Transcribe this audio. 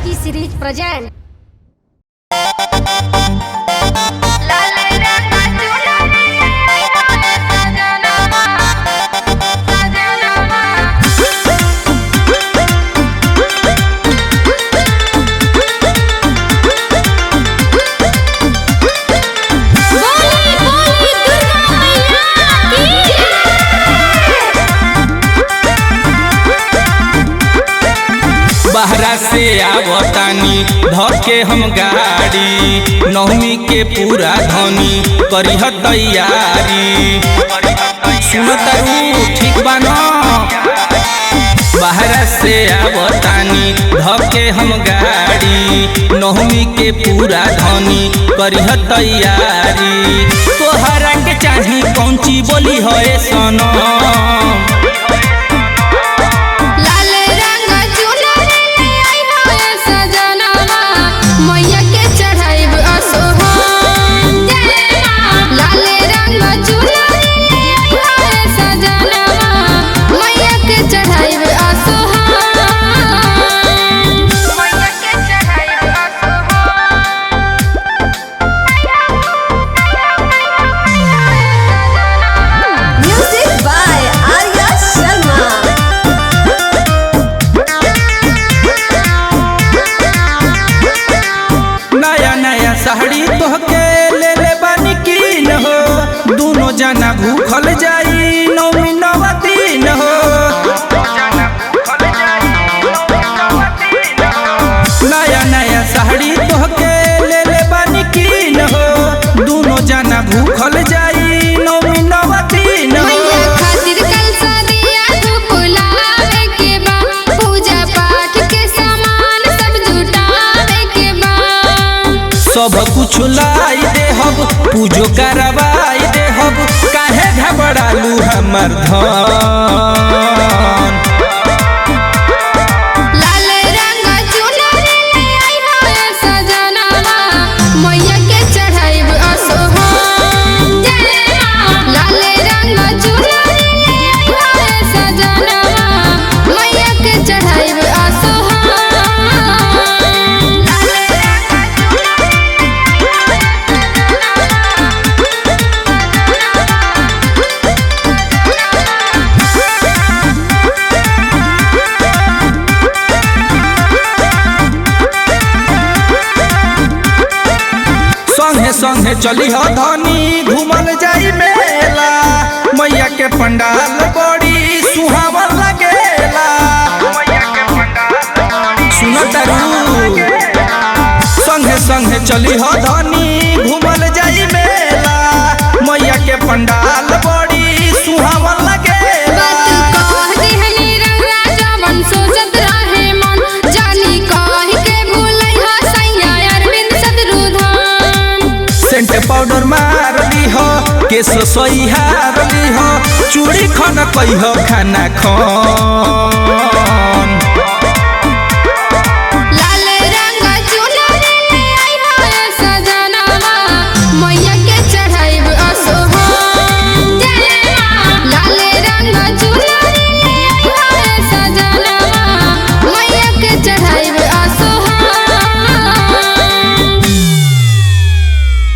की series present. बहरा से आवतानी धके हम गाड़ी नवमी के पूरा धनी करीह तैयारी। सुनतारू ठीक बानो। बहरा से आवतानी धके हम गाड़ी नवमी के पूरा धनी करीह तैयारी। तोहरा के चाही कौन ची बोली है सनम। साड़ी तोहके ले ले बानी कीन हो दोनों जना भूखल जाई नौमी नवा दिन हो। नया नया साड़ी तोहके ले ले बानी कीन हो दोनों जना भूखल जाई नौमी नवा दिन हो। सब कुछ लाई दे हब पूजो करवाई दे हब काहे घबरालू हमर धन। संगे चली हो धनी घूमल जाई मेला मैया के पंडाल बड़ी सुहावन लगेला। सुनतारू संगे संगे चली हो धनी घूमल जाई मेला मैया के पंडाल बड़ी सुहावन लगेला। सेंट पाउडर मार ली हो केस सोई हार ली हो चूड़ी खन कही हो खाना खन।